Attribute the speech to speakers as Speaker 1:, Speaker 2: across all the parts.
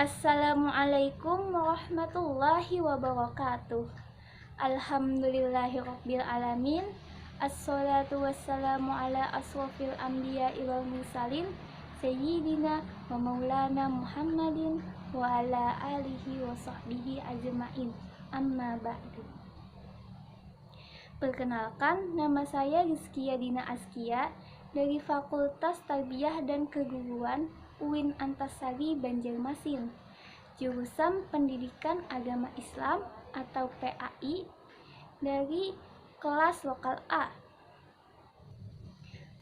Speaker 1: Assalamualaikum warahmatullahi wabarakatuh. Alhamdulillahirabbil alamin. Assalatu wassalamu ala asrofil anbiya'i wal mursalin sayyidina wa maulana Muhammadin wa ala alihi wa sahbihi ajma'in. Amma ba'du. Perkenalkan, nama saya Rizkia Dina Askia dari Fakultas Tarbiyah dan Keguruan UIN Antasari Banjarmasin, jurusan Pendidikan Agama Islam atau PAI dari kelas lokal A.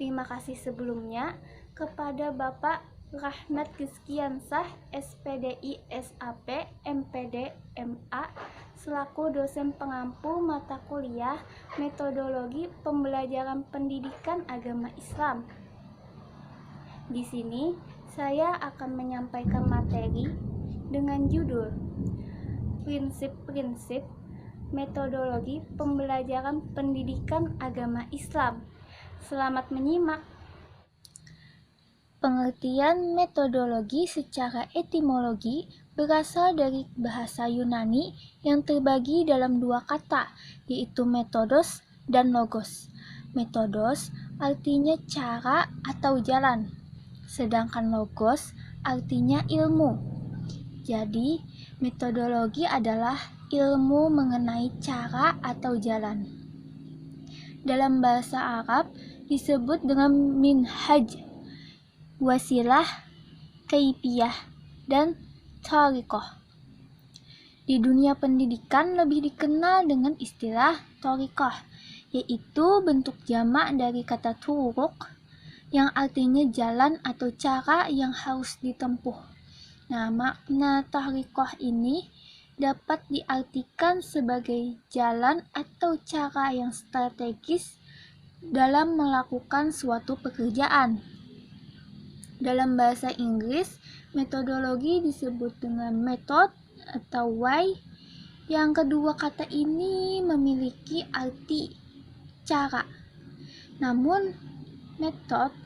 Speaker 1: Terima kasih sebelumnya kepada Bapak Rahmat Rizkiansah, SPDI SAP MPD MA selaku dosen pengampu mata kuliah Metodologi Pembelajaran Pendidikan Agama Islam. Di sini saya akan menyampaikan materi dengan judul Prinsip-prinsip Metodologi Pembelajaran Pendidikan Agama Islam. Selamat menyimak. Pengertian metodologi secara etimologi berasal dari bahasa Yunani yang terbagi dalam dua kata, yaitu metodos dan logos. Metodos artinya cara atau jalan, sedangkan logos artinya ilmu. Jadi, metodologi adalah ilmu mengenai cara atau jalan. Dalam bahasa Arab disebut dengan minhaj, wasilah, kaifiyah, dan thariqah. Di dunia pendidikan lebih dikenal dengan istilah thariqah, yaitu bentuk jamak dari kata turuq yang artinya jalan atau cara yang harus ditempuh. Nah, makna thariqah ini dapat diartikan sebagai jalan atau cara yang strategis dalam melakukan suatu pekerjaan. Dalam bahasa Inggris, metodologi disebut dengan method atau way. Yang kedua kata ini memiliki arti cara. Namun, metode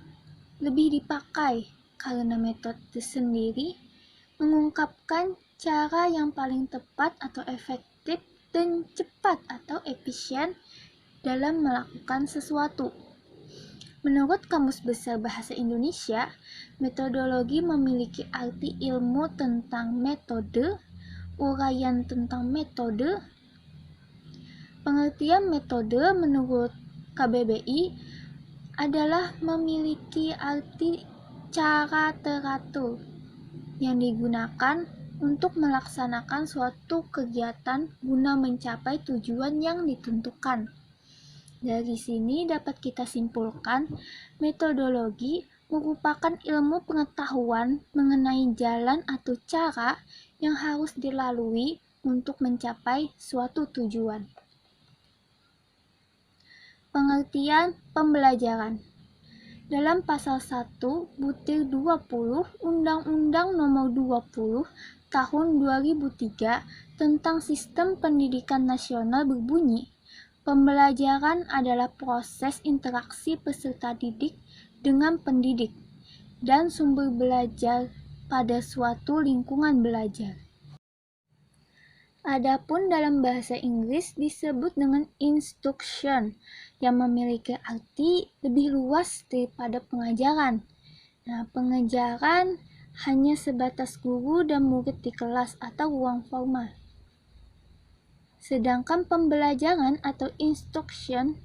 Speaker 1: lebih dipakai karena metode sendiri mengungkapkan cara yang paling tepat atau efektif dan cepat atau efisien dalam melakukan sesuatu. Menurut Kamus Besar Bahasa Indonesia, metodologi memiliki arti ilmu tentang metode, uraian tentang metode. Pengertian metode menurut KBBI adalah memiliki arti cara teratur yang digunakan untuk melaksanakan suatu kegiatan guna mencapai tujuan yang ditentukan. Dari sini dapat kita simpulkan, metodologi merupakan ilmu pengetahuan mengenai jalan atau cara yang harus dilalui untuk mencapai suatu tujuan. Pengertian pembelajaran. Dalam pasal 1 butir 20 Undang-Undang Nomor 20 Tahun 2003 tentang Sistem Pendidikan Nasional berbunyi, pembelajaran adalah proses interaksi peserta didik dengan pendidik dan sumber belajar pada suatu lingkungan belajar. Adapun dalam bahasa Inggris disebut dengan instruction yang memiliki arti lebih luas daripada pengajaran. Nah, pengajaran hanya sebatas guru dan murid di kelas atau ruang formal. Sedangkan pembelajaran atau instruction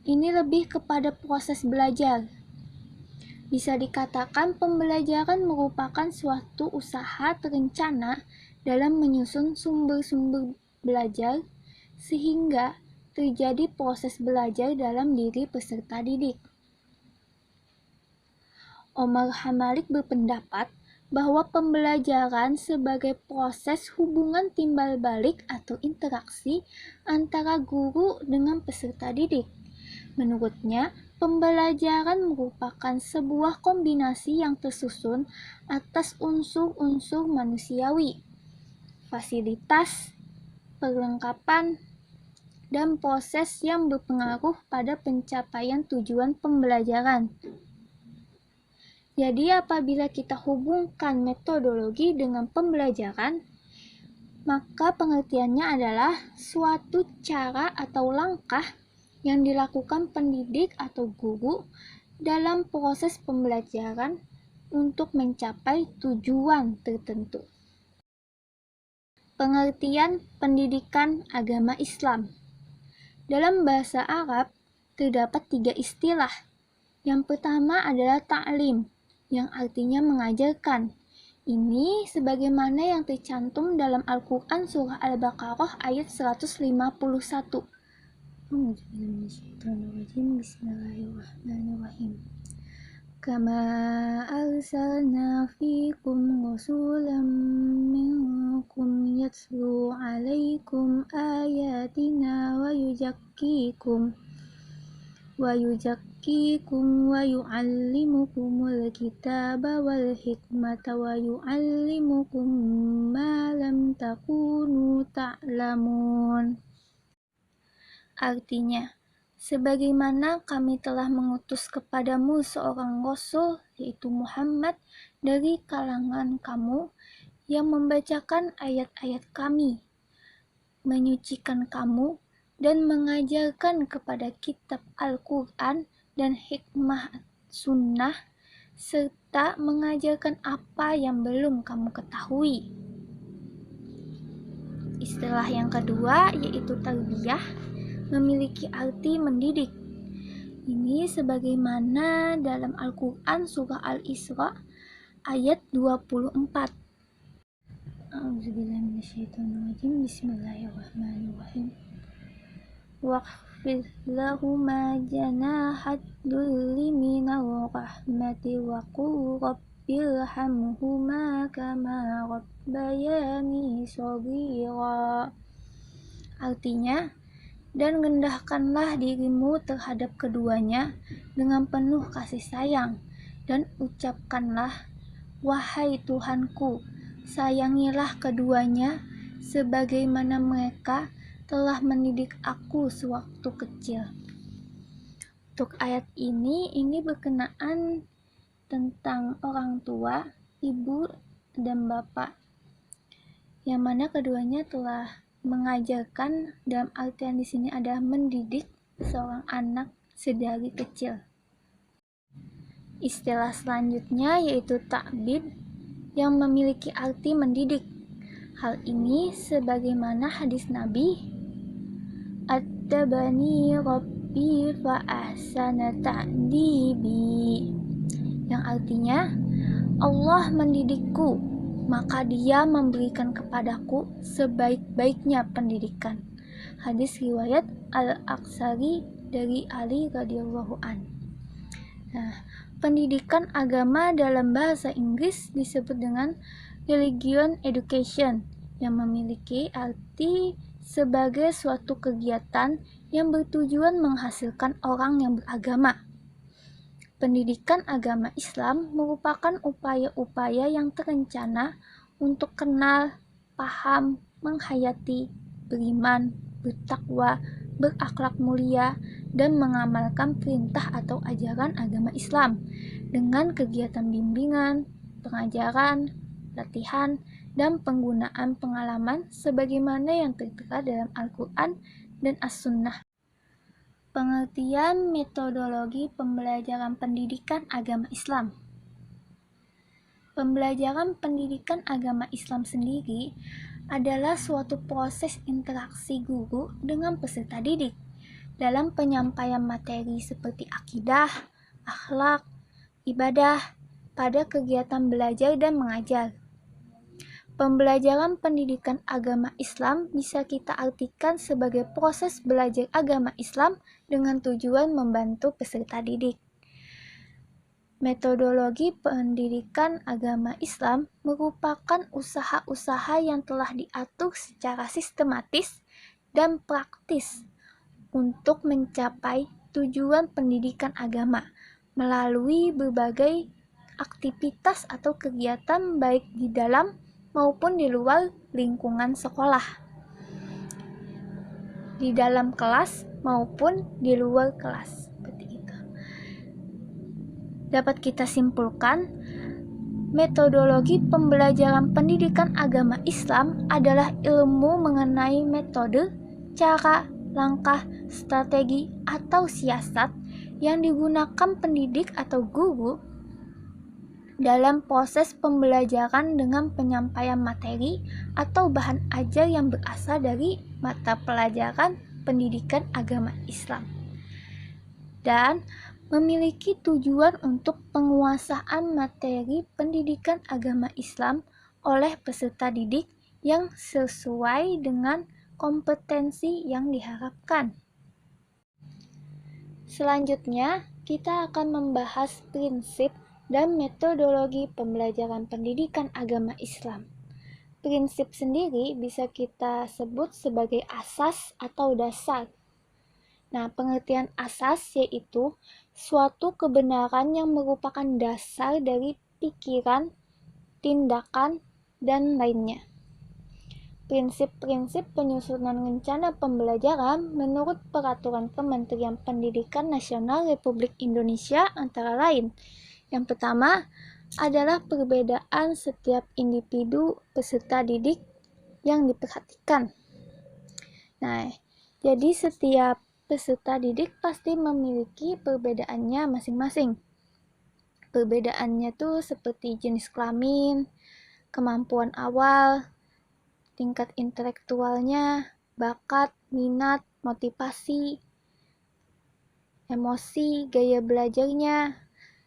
Speaker 1: ini lebih kepada proses belajar. Bisa dikatakan pembelajaran merupakan suatu usaha terencana dalam menyusun sumber-sumber belajar sehingga terjadi proses belajar dalam diri peserta didik. Omar Hamalik berpendapat bahwa pembelajaran sebagai proses hubungan timbal balik atau interaksi antara guru dengan peserta didik. Menurutnya, pembelajaran merupakan sebuah kombinasi yang tersusun atas unsur-unsur manusiawi, fasilitas, perlengkapan, dan proses yang berpengaruh pada pencapaian tujuan pembelajaran. Jadi apabila kita hubungkan metodologi dengan pembelajaran, maka pengertiannya adalah suatu cara atau langkah yang dilakukan pendidik atau guru dalam proses pembelajaran untuk mencapai tujuan tertentu. Pengertian pendidikan agama Islam. Dalam bahasa Arab terdapat 3 istilah. Yang pertama adalah ta'lim, yang artinya mengajarkan. Ini sebagaimana yang tercantum dalam Al-Quran surah Al-Baqarah ayat 151. Bismillahirrahmanirrahim. Kama arsalna fikum rasulam minkum yatlu alaikum ayatina wa yuzakkikum wa yu'allimukumul kitaba wal hikmata wa yu'allimukum ma lam takunu ta'lamun. Artinya, sebagaimana kami telah mengutus kepadamu seorang Rasul, yaitu Muhammad, dari kalangan kamu, yang membacakan ayat-ayat kami, menyucikan kamu, dan mengajarkan kepada kitab Al-Quran dan hikmah sunnah, serta mengajarkan apa yang belum kamu ketahui. Istilah yang kedua yaitu tarbiyah, memiliki arti mendidik. Ini sebagaimana dalam Al-Quran surah Al-Isra ayat 24. A'udzubillahiminasyaitonirrajim. Bismillahirrahmanirrahim. Wakhfid lahuma janahat dhulli minal rahmati wa qul rabbirhamhuma kama rabbayani shaghira. Artinya, dan rendahkanlah dirimu terhadap keduanya dengan penuh kasih sayang, dan ucapkanlah, wahai Tuhanku, sayangilah keduanya sebagaimana mereka telah mendidik aku sewaktu kecil. Untuk ayat ini berkenaan tentang orang tua, ibu dan bapak, yang mana keduanya telah mengajarkan, dalam artian di sini adalah mendidik seorang anak sedari kecil. Istilah selanjutnya yaitu ta'bid, yang memiliki arti mendidik. Hal ini sebagaimana hadis Nabi, "Adabani Rabbi fa ahsana ta'dibi", yang artinya Allah mendidikku, maka Dia memberikan kepadaku sebaik-baiknya pendidikan. Hadis riwayat Al-Aqsari dari Ali radhiyallahu an. Pendidikan agama dalam bahasa Inggris disebut dengan religion education, yang memiliki arti sebagai suatu kegiatan yang bertujuan menghasilkan orang yang beragama. Pendidikan agama Islam merupakan upaya-upaya yang terencana untuk kenal, paham, menghayati, beriman, bertakwa, berakhlak mulia, dan mengamalkan perintah atau ajaran agama Islam dengan kegiatan bimbingan, pengajaran, latihan, dan penggunaan pengalaman sebagaimana yang tertera dalam Al-Quran dan As-Sunnah. Pengertian metodologi pembelajaran pendidikan agama Islam. Pembelajaran pendidikan agama Islam sendiri adalah suatu proses interaksi guru dengan peserta didik dalam penyampaian materi seperti akidah, akhlak, ibadah pada kegiatan belajar dan mengajar. Pembelajaran pendidikan agama Islam bisa kita artikan sebagai proses belajar agama Islam dengan tujuan membantu peserta didik. Metodologi pendidikan agama Islam merupakan usaha-usaha yang telah diatur secara sistematis dan praktis untuk mencapai tujuan pendidikan agama melalui berbagai aktivitas atau kegiatan baik di dalam maupun di luar lingkungan sekolah, di dalam kelas maupun di luar kelas, seperti itu. dapat kita simpulkan, metodologi pembelajaran pendidikan agama Islam adalah ilmu mengenai metode, cara, langkah, strategi, atau siasat yang digunakan pendidik atau guru dalam proses pembelajaran dengan penyampaian materi atau bahan ajar yang berasal dari mata pelajaran pendidikan agama Islam, dan memiliki tujuan untuk penguasaan materi pendidikan agama Islam oleh peserta didik yang sesuai dengan kompetensi yang diharapkan. Selanjutnya, kita akan membahas prinsip dan metodologi pembelajaran pendidikan agama Islam. Prinsip sendiri bisa kita sebut sebagai asas atau dasar. Nah, pengertian asas yaitu suatu kebenaran yang merupakan dasar dari pikiran, tindakan, dan lainnya. Prinsip-prinsip penyusunan rencana pembelajaran menurut Peraturan Kementerian Pendidikan Nasional Republik Indonesia antara lain. Yang pertama adalah perbedaan setiap individu peserta didik yang diperhatikan. Nah, jadi setiap peserta didik pasti memiliki perbedaannya masing-masing. Perbedaannya tuh seperti jenis kelamin, kemampuan awal, tingkat intelektualnya, bakat, minat, motivasi, emosi, gaya belajarnya,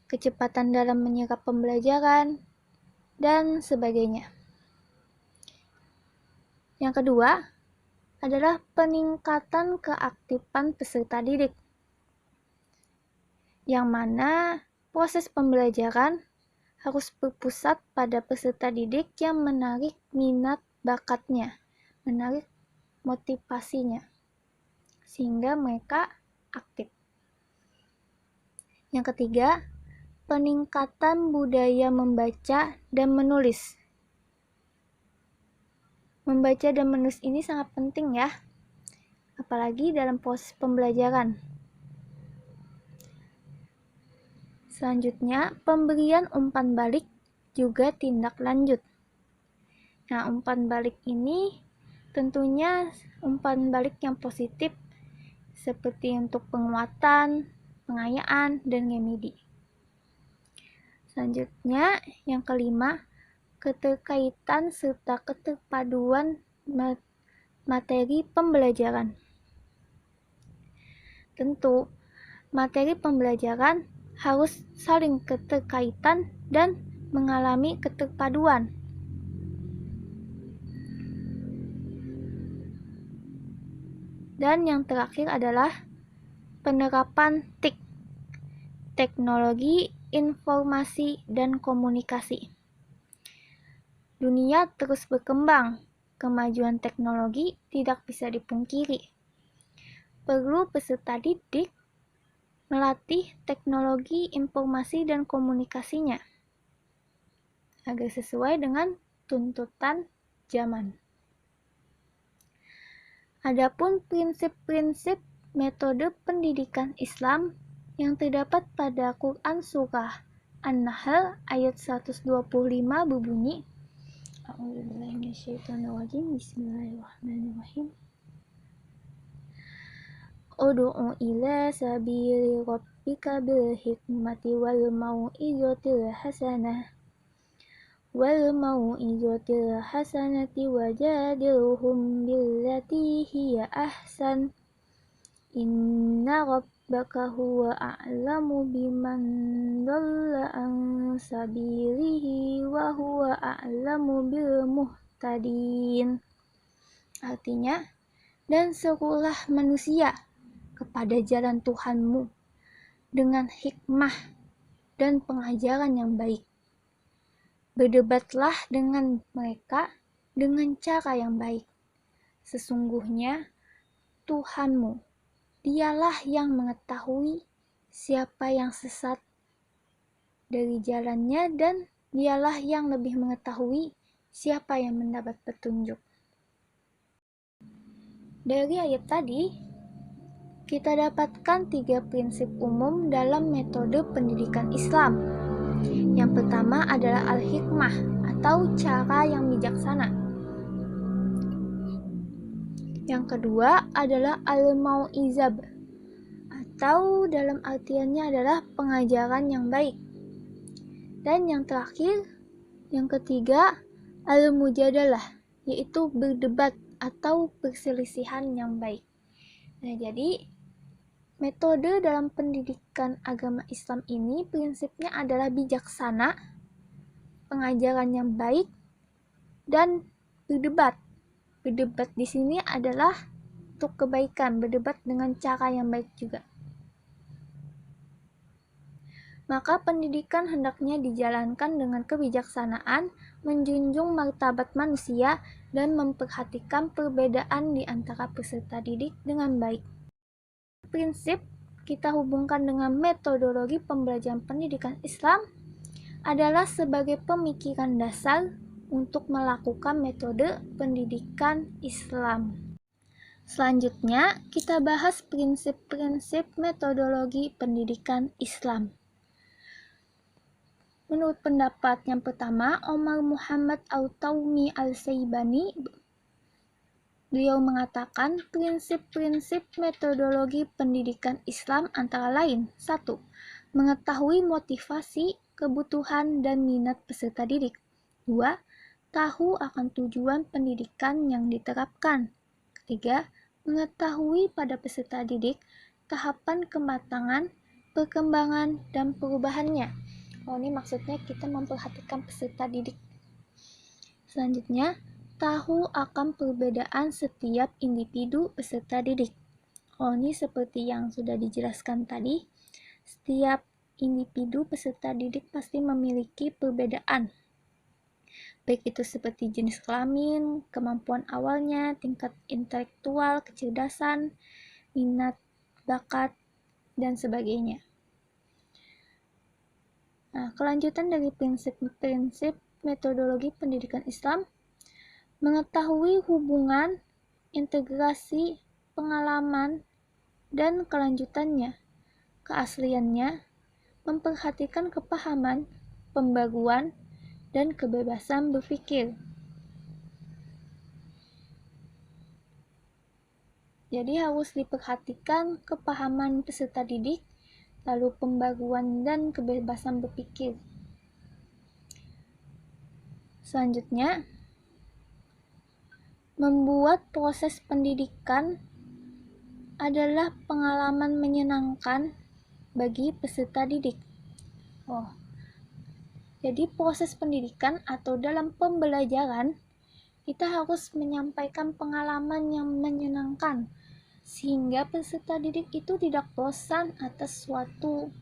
Speaker 1: kecepatan dalam menyerap pembelajaran, dan sebagainya. Yang kedua adalah peningkatan keaktifan peserta didik, yang mana proses pembelajaran harus berpusat pada peserta didik yang menarik minat bakatnya, menarik motivasinya, sehingga mereka aktif. Yang ketiga, peningkatan budaya membaca dan menulis. Membaca dan menulis ini sangat penting ya, apalagi dalam proses pembelajaran. Selanjutnya, pemberian umpan balik juga tindak lanjut. Nah, umpan balik ini tentunya umpan balik yang positif seperti untuk penguatan, pengayaan, dan remedi. Selanjutnya, yang kelima, keterkaitan serta keterpaduan materi pembelajaran. Tentu, materi pembelajaran harus saling keterkaitan dan mengalami keterpaduan. Dan yang terakhir adalah penerapan TIK, teknologi, informasi, dan komunikasi. Dunia terus berkembang, kemajuan teknologi tidak bisa dipungkiri. Perlu peserta didik melatih teknologi, informasi, dan komunikasinya agar sesuai dengan tuntutan zaman. Adapun prinsip-prinsip metode pendidikan Islam yang terdapat pada Quran Surah An-Nahl ayat 125 berbunyi, A'udzubillahiminasyaitonirrajim, Bismillahirrahmanirrahim. Ud'u ila sabili rabbika bil hikmati wal mau'izatil hasanati wajadilhum billati hiya ahsan. Inna rabbaka huwa a'lamu biman dhalla an sabilihi wa huwa a'lamu bil muhtadin. Artinya, dan serulah manusia kepada jalan Tuhanmu dengan hikmah dan pengajaran yang baik. Berdebatlah dengan mereka dengan cara yang baik. Sesungguhnya Tuhanmu, Dialah yang mengetahui siapa yang sesat dari jalannya, dan Dialah yang lebih mengetahui siapa yang mendapat petunjuk. Dari ayat tadi, kita dapatkan 3 prinsip umum dalam metode pendidikan Islam. Yang pertama adalah al-hikmah atau cara yang bijaksana. Yang kedua adalah al-mau'izab atau dalam artiannya adalah pengajaran yang baik. Dan yang terakhir, yang ketiga, al-mujadalah, yaitu berdebat atau perselisihan yang baik. Nah, jadi metode dalam pendidikan agama Islam ini prinsipnya adalah bijaksana, pengajaran yang baik, dan berdebat. Berdebat di sini adalah untuk kebaikan, berdebat dengan cara yang baik juga. Maka pendidikan hendaknya dijalankan dengan kebijaksanaan, menjunjung martabat manusia, dan memperhatikan perbedaan di antara peserta didik dengan baik. Prinsip kita hubungkan dengan metodologi pembelajaran pendidikan Islam adalah sebagai pemikiran dasar untuk melakukan metode pendidikan Islam. Selanjutnya, kita bahas prinsip-prinsip metodologi pendidikan Islam. Menurut pendapat yang pertama, Omar Muhammad Al-Taumi Al-Saibani, beliau mengatakan prinsip-prinsip metodologi pendidikan Islam antara lain: 1. Mengetahui motivasi, kebutuhan, dan minat peserta didik. 2. Tahu akan tujuan pendidikan yang diterapkan. 3. Mengetahui pada peserta didik tahapan kematangan, perkembangan, dan perubahannya. Ini maksudnya kita memperhatikan peserta didik. Selanjutnya, tahu akan perbedaan setiap individu peserta didik. Ini seperti yang sudah dijelaskan tadi, setiap individu peserta didik pasti memiliki perbedaan. Baik itu seperti jenis kelamin, kemampuan awalnya, tingkat intelektual, kecerdasan, minat, bakat, dan sebagainya. Nah, kelanjutan dari prinsip-prinsip metodologi pendidikan Islam, mengetahui hubungan, integrasi, pengalaman, dan kelanjutannya, keasliannya, memperhatikan kepahaman, pembaruan, dan kebebasan berpikir. Jadi harus diperhatikan kepahaman peserta didik, lalu pembaruan dan kebebasan berpikir. Selanjutnya, membuat proses pendidikan adalah pengalaman menyenangkan bagi peserta didik. Jadi proses pendidikan atau dalam pembelajaran, kita harus menyampaikan pengalaman yang menyenangkan, sehingga peserta didik itu tidak bosan atas suatu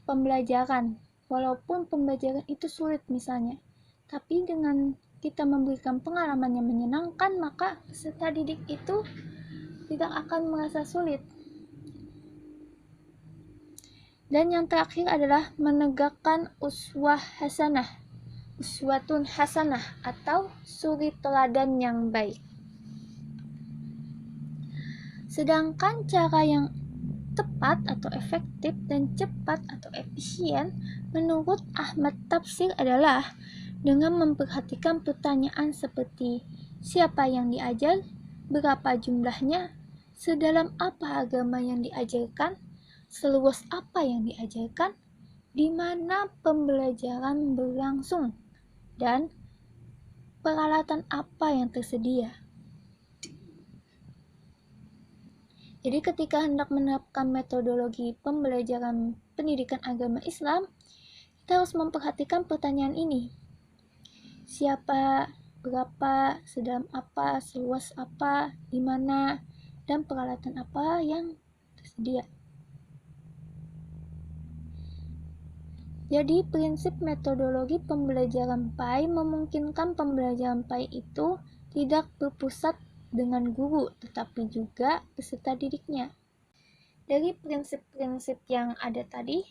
Speaker 1: pembelajaran. Walaupun pembelajaran itu sulit misalnya, tapi dengan kita memberikan pengalaman yang menyenangkan, maka peserta didik itu tidak akan merasa sulit. Dan yang terakhir adalah menegakkan uswatun hasanah atau suri teladan yang baik. Sedangkan cara yang tepat atau efektif dan cepat atau efisien menurut Ahmad Tafsir adalah dengan memperhatikan pertanyaan seperti siapa yang diajar, berapa jumlahnya, sedalam apa agama yang diajarkan, seluas apa yang diajarkan, di mana pembelajaran berlangsung, dan peralatan apa yang tersedia. Jadi ketika hendak menerapkan metodologi pembelajaran pendidikan agama Islam, kita harus memperhatikan pertanyaan ini. Siapa, berapa, sedalam apa, seluas apa, di mana, dan peralatan apa yang tersedia. Jadi prinsip metodologi pembelajaran PAI memungkinkan pembelajaran PAI itu tidak berpusat dengan guru, tetapi juga peserta didiknya. Dari prinsip-prinsip yang ada tadi,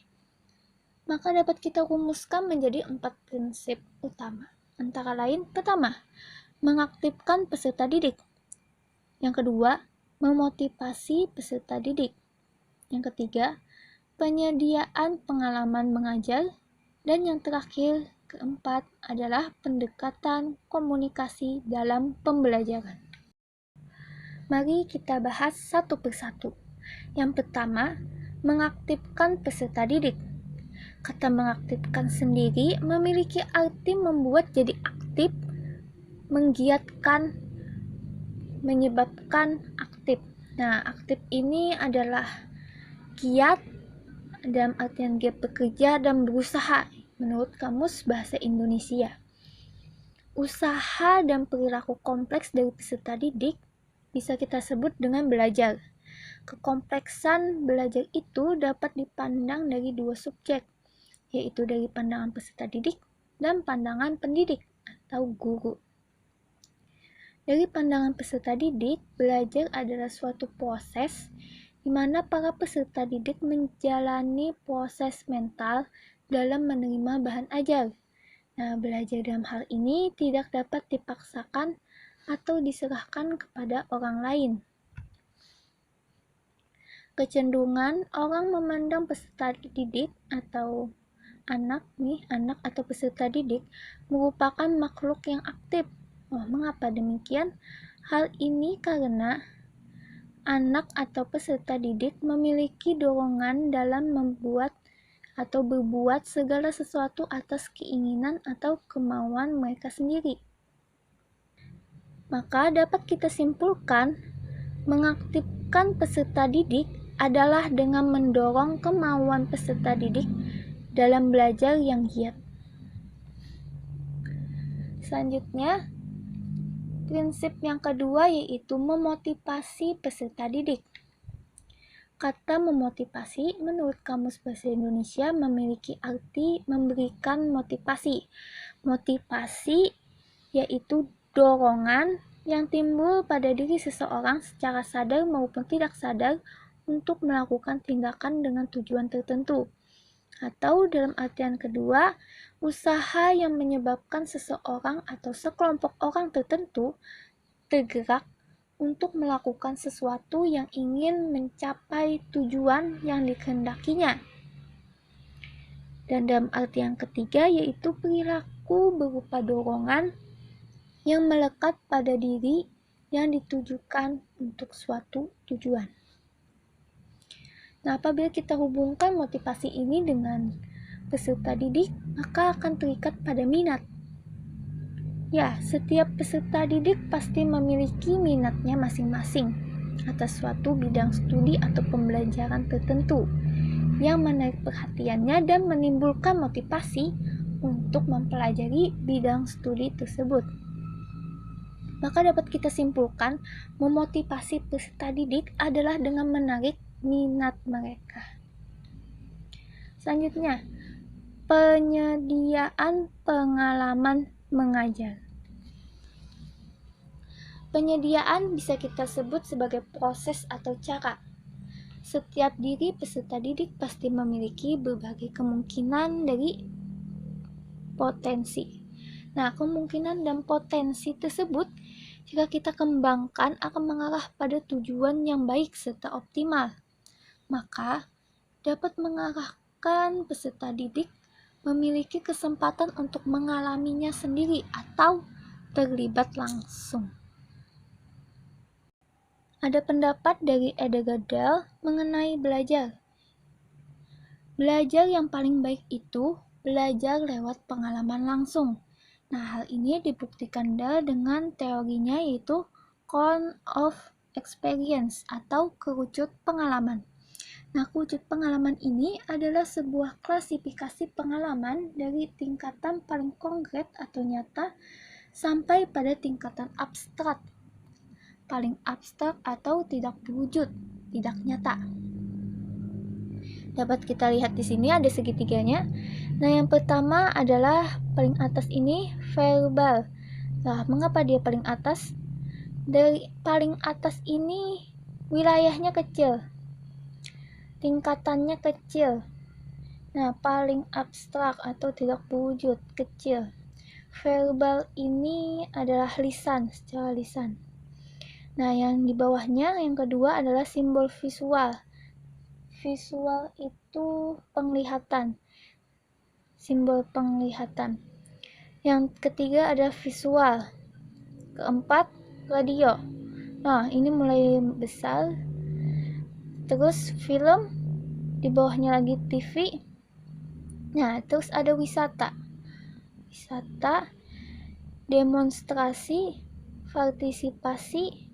Speaker 1: maka dapat kita rumuskan menjadi 4 prinsip utama. Antara lain, pertama, mengaktifkan peserta didik. Yang kedua, memotivasi peserta didik. Yang ketiga, penyediaan pengalaman mengajar. Dan yang terakhir, keempat, adalah pendekatan komunikasi dalam pembelajaran. Mari kita bahas satu persatu. Yang pertama, mengaktifkan peserta didik. Kata mengaktifkan sendiri memiliki arti membuat jadi aktif, menggiatkan, menyebabkan aktif. Nah, aktif ini adalah giat dalam artian giat bekerja dan berusaha menurut Kamus Bahasa Indonesia. Usaha dan perilaku kompleks dari peserta didik bisa kita sebut dengan belajar. Kekompleksan belajar itu dapat dipandang dari dua subjek, yaitu dari pandangan peserta didik dan pandangan pendidik atau guru. Dari pandangan peserta didik, belajar adalah suatu proses di mana para peserta didik menjalani proses mental dalam menerima bahan ajar. Nah, belajar dalam hal ini tidak dapat dipaksakan atau diserahkan kepada orang lain. Kecenderungan orang memandang peserta didik atau anak atau peserta didik merupakan makhluk yang aktif. Mengapa demikian? Hal ini karena anak atau peserta didik memiliki dorongan dalam membuat atau berbuat segala sesuatu atas keinginan atau kemauan mereka sendiri. Maka dapat kita simpulkan, mengaktifkan peserta didik adalah dengan mendorong kemauan peserta didik dalam belajar yang giat. Selanjutnya, prinsip yang kedua yaitu memotivasi peserta didik. Kata memotivasi menurut Kamus Bahasa Indonesia memiliki arti memberikan motivasi. Motivasi yaitu dorongan yang timbul pada diri seseorang secara sadar maupun tidak sadar untuk melakukan tindakan dengan tujuan tertentu. Atau dalam artian kedua, usaha yang menyebabkan seseorang atau sekelompok orang tertentu tergerak untuk melakukan sesuatu yang ingin mencapai tujuan yang dikehendakinya. Dan dalam arti yang ketiga yaitu perilaku berupa dorongan yang melekat pada diri yang ditujukan untuk suatu tujuan. Nah, apabila kita hubungkan motivasi ini dengan peserta didik, maka akan terikat pada minat. Ya, setiap peserta didik pasti memiliki minatnya masing-masing atas suatu bidang studi atau pembelajaran tertentu yang menarik perhatiannya dan menimbulkan motivasi untuk mempelajari bidang studi tersebut. Maka dapat kita simpulkan, memotivasi peserta didik adalah dengan menarik minat mereka. Selanjutnya, penyediaan pengalaman mengajar. Penyediaan bisa kita sebut sebagai proses atau cara. Setiap diri peserta didik pasti memiliki berbagai kemungkinan dari potensi. Nah, kemungkinan dan potensi tersebut jika kita kembangkan akan mengarah pada tujuan yang baik serta optimal. Maka dapat mengarahkan peserta didik memiliki kesempatan untuk mengalaminya sendiri atau terlibat langsung. Ada pendapat dari Edgar Dale mengenai belajar. Belajar yang paling baik itu belajar lewat pengalaman langsung. Nah, hal ini dibuktikan Dale dengan teorinya yaitu count of experience atau kerucut pengalaman. Nah, kerucut pengalaman ini adalah sebuah klasifikasi pengalaman dari tingkatan paling konkret atau nyata sampai pada tingkatan abstrak. Paling abstrak atau tidak berwujud, tidak nyata. Dapat kita lihat di sini ada segitiganya. Nah, yang pertama adalah paling atas ini verbal. Nah, mengapa dia paling atas? Dari paling atas ini wilayahnya kecil, tingkatannya kecil. Nah, paling abstrak atau tidak berwujud kecil. Verbal ini adalah lisan, secara lisan. Nah, yang di bawahnya yang kedua adalah simbol visual. Visual itu penglihatan, simbol penglihatan. Yang ketiga ada visual. Keempat, radio. Nah, ini mulai besar. Terus film, di bawahnya lagi TV. Nah, terus ada wisata. Wisata, demonstrasi, partisipasi,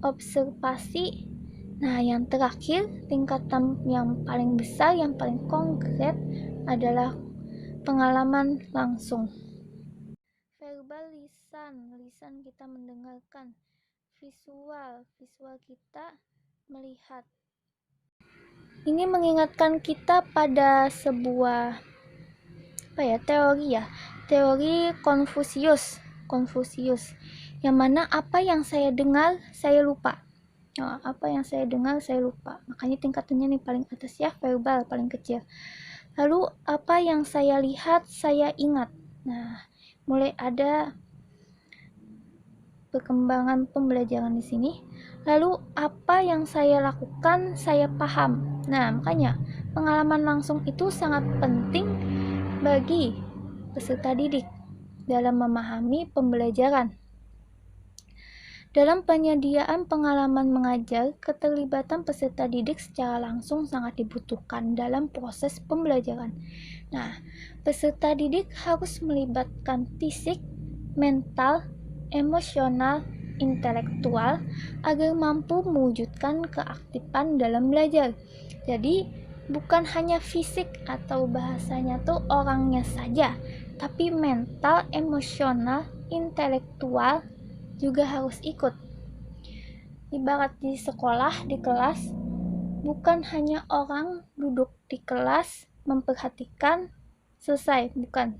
Speaker 1: observasi. Nah, yang terakhir, tingkatan yang paling besar, yang paling konkret adalah pengalaman langsung. Verbal, lisan kita mendengarkan. Visual kita melihat. Ini mengingatkan kita pada sebuah teori Konfusius, yang mana apa yang saya dengar saya lupa. Makanya tingkatannya nih paling atas ya, verbal paling kecil. Lalu apa yang saya lihat saya ingat. Nah, mulai ada perkembangan pembelajaran di sini. Lalu apa yang saya lakukan saya paham. Nah, makanya pengalaman langsung itu sangat penting bagi peserta didik dalam memahami pembelajaran. Dalam penyediaan pengalaman mengajar, keterlibatan peserta didik secara langsung sangat dibutuhkan dalam proses pembelajaran. Nah, peserta didik harus melibatkan fisik, mental, emosional, intelektual agar mampu mewujudkan keaktifan dalam belajar. Jadi, bukan hanya fisik atau bahasanya tuh orangnya saja, tapi mental, emosional, intelektual juga harus ikut. Ibarat di sekolah, di kelas, bukan hanya orang duduk di kelas memperhatikan selesai, bukan.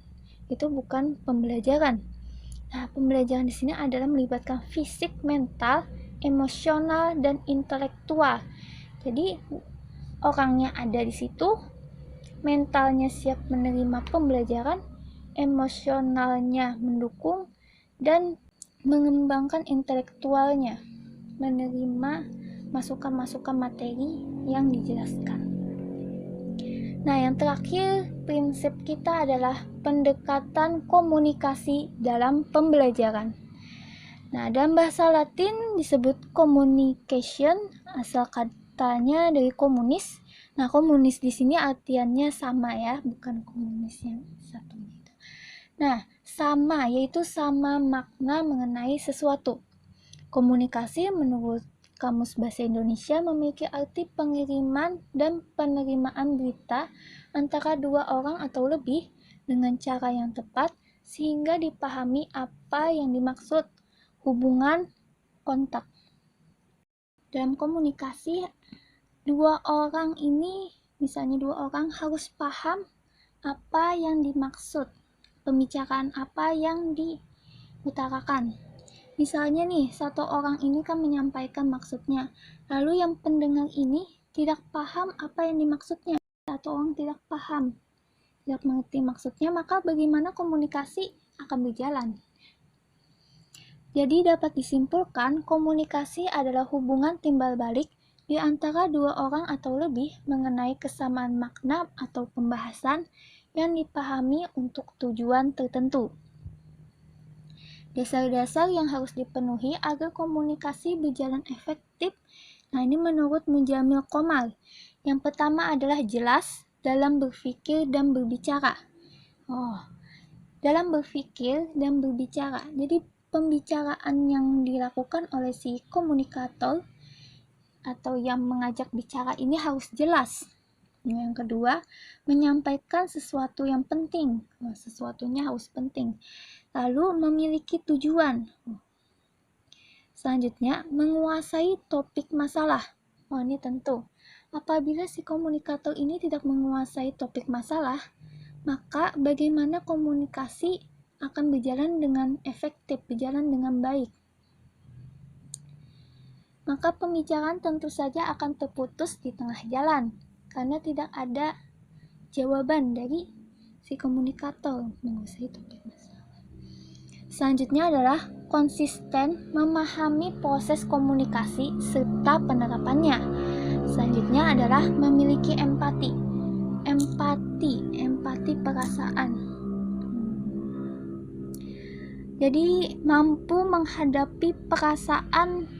Speaker 1: Itu bukan pembelajaran. Nah, pembelajaran di sini adalah melibatkan fisik, mental, emosional, dan intelektual. Jadi, orangnya ada di situ, mentalnya siap menerima pembelajaran, emosionalnya mendukung, dan mengembangkan intelektualnya, menerima masukan-masukan materi yang dijelaskan. Nah, yang terakhir, prinsip kita adalah pendekatan komunikasi dalam pembelajaran. Nah, dalam bahasa Latin disebut communication, asal katanya dari komunis. Nah, komunis di sini artiannya sama ya, bukan komunis yang satu gitu. Nah, sama yaitu sama makna mengenai sesuatu. Komunikasi menurut Kamus Bahasa Indonesia memiliki arti pengiriman dan penerimaan berita antara dua orang atau lebih dengan cara yang tepat sehingga dipahami apa yang dimaksud. Hubungan kontak. Dalam komunikasi, misalnya dua orang harus paham apa yang dimaksud, pembicaraan apa yang diutarakan. Misalnya nih, satu orang ini kan menyampaikan maksudnya, lalu yang pendengar ini tidak paham apa yang dimaksudnya. Satu orang tidak paham, tidak mengerti maksudnya, maka bagaimana komunikasi akan berjalan? Jadi dapat disimpulkan, komunikasi adalah hubungan timbal balik di antara dua orang atau lebih mengenai kesamaan makna atau pembahasan yang dipahami untuk tujuan tertentu. Dasar-dasar yang harus dipenuhi agar komunikasi berjalan efektif. Nah, ini menurut Mujamil Qomal. Yang pertama adalah jelas dalam berpikir dan berbicara. Dalam berpikir dan berbicara. Jadi pembicaraan yang dilakukan oleh si komunikator atau yang mengajak bicara ini harus jelas. Yang kedua, menyampaikan sesuatu yang penting. Sesuatunya harus penting. Lalu memiliki tujuan. Selanjutnya, menguasai topik masalah. Ini tentu. Apabila si komunikator ini tidak menguasai topik masalah, maka bagaimana komunikasi akan berjalan dengan efektif, berjalan dengan baik. Maka pembicaraan tentu saja akan terputus di tengah jalan, karena tidak ada jawaban dari si komunikator menguasai topik masalah. Selanjutnya adalah konsisten memahami proses komunikasi serta penerapannya. Selanjutnya adalah memiliki empati perasaan. Jadi mampu menghadapi perasaan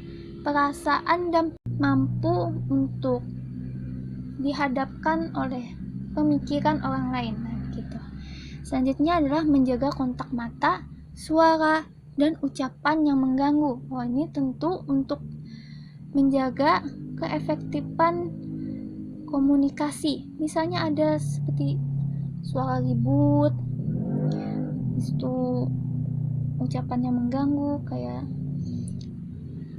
Speaker 1: dan mampu untuk dihadapkan oleh pemikiran orang lain. Gitu. Selanjutnya adalah menjaga kontak mata, suara, dan ucapan yang mengganggu. Ini tentu untuk menjaga keefektifan komunikasi. Misalnya ada seperti suara ribut, itu ucapan yang mengganggu, kayak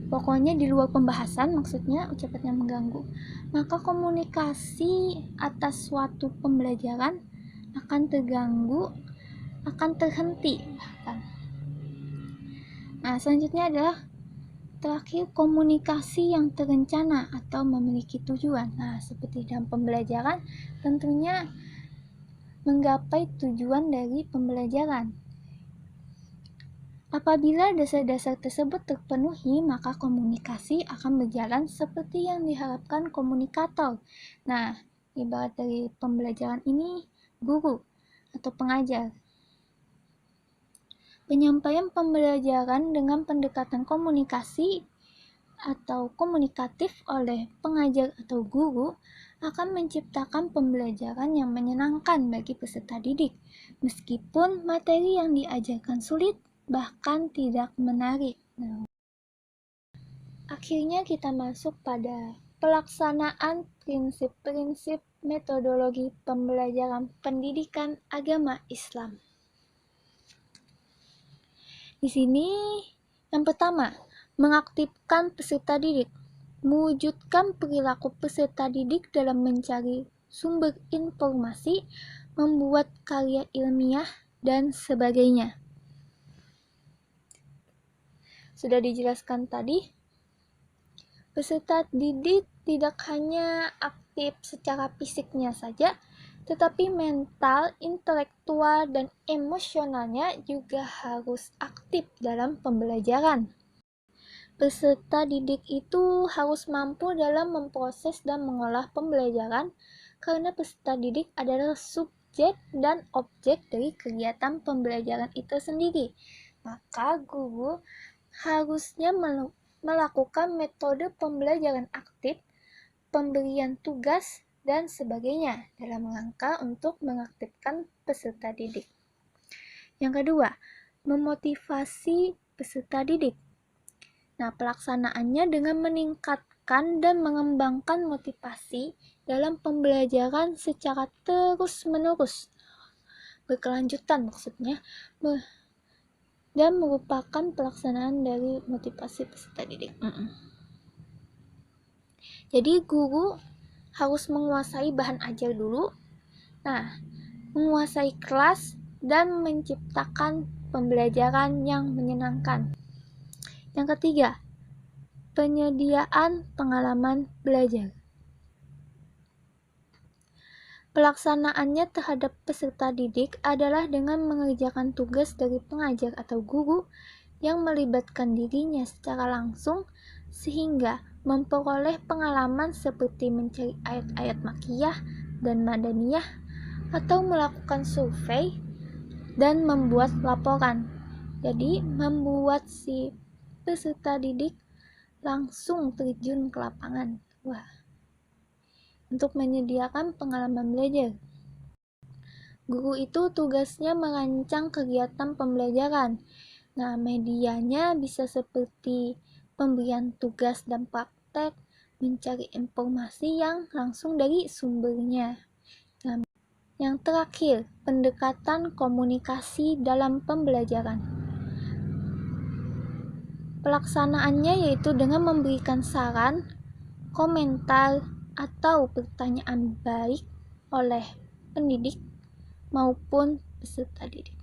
Speaker 1: pokoknya di luar pembahasan, maksudnya ucapan yang mengganggu. Maka komunikasi atas suatu pembelajaran akan terganggu, akan terhenti bahkan. Nah, selanjutnya adalah terakhir komunikasi yang terencana atau memiliki tujuan. Nah, seperti dalam pembelajaran tentunya menggapai tujuan dari pembelajaran. Apabila dasar-dasar tersebut terpenuhi, maka komunikasi akan berjalan seperti yang diharapkan komunikator. Nah, ibarat dari pembelajaran ini guru atau pengajar. Penyampaian pembelajaran dengan pendekatan komunikasi atau komunikatif oleh pengajar atau guru akan menciptakan pembelajaran yang menyenangkan bagi peserta didik, meskipun materi yang diajarkan sulit bahkan tidak menarik. Nah, akhirnya kita masuk pada pelaksanaan prinsip-prinsip metodologi pembelajaran pendidikan agama Islam. Di sini yang pertama, mengaktifkan peserta didik, mewujudkan perilaku peserta didik dalam mencari sumber informasi, membuat karya ilmiah, dan sebagainya. Sudah dijelaskan tadi, peserta didik tidak hanya aktif secara fisiknya saja, tetapi mental, intelektual, dan emosionalnya juga harus aktif dalam pembelajaran. Peserta didik itu harus mampu dalam memproses dan mengolah pembelajaran, karena peserta didik adalah subjek dan objek dari kegiatan pembelajaran itu sendiri. Maka guru harusnya melakukan metode pembelajaran aktif, pemberian tugas, dan sebagainya dalam rangka untuk mengaktifkan peserta didik. Yang kedua, memotivasi peserta didik. Nah, pelaksanaannya dengan meningkatkan dan mengembangkan motivasi dalam pembelajaran secara terus-menerus, berkelanjutan maksudnya, dan merupakan pelaksanaan dari motivasi peserta didik. Jadi guru harus menguasai bahan ajar dulu, menguasai kelas, dan menciptakan pembelajaran yang menyenangkan. Yang ketiga, penyediaan pengalaman belajar. Pelaksanaannya terhadap peserta didik adalah dengan mengerjakan tugas dari pengajar atau guru yang melibatkan dirinya secara langsung, sehingga memperoleh pengalaman seperti mencari ayat-ayat makiyah dan madaniyah, atau melakukan survei dan membuat laporan. Jadi membuat si peserta didik langsung terjun ke lapangan. Untuk menyediakan pengalaman belajar, guru itu tugasnya merancang kegiatan pembelajaran. Nah, medianya bisa seperti pemberian tugas dan praktek, mencari informasi yang langsung dari sumbernya. Nah, yang terakhir, pendekatan komunikasi dalam pembelajaran. Pelaksanaannya yaitu dengan memberikan saran, komentar, atau pertanyaan baik oleh pendidik maupun peserta didik.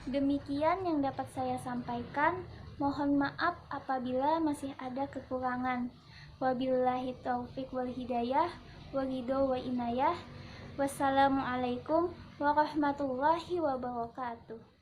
Speaker 1: Demikian yang dapat saya sampaikan. Mohon maaf apabila masih ada kekurangan. Wabillahi taufik wal hidayah, waridho wa inayah. Wassalamualaikum warahmatullahi wabarakatuh.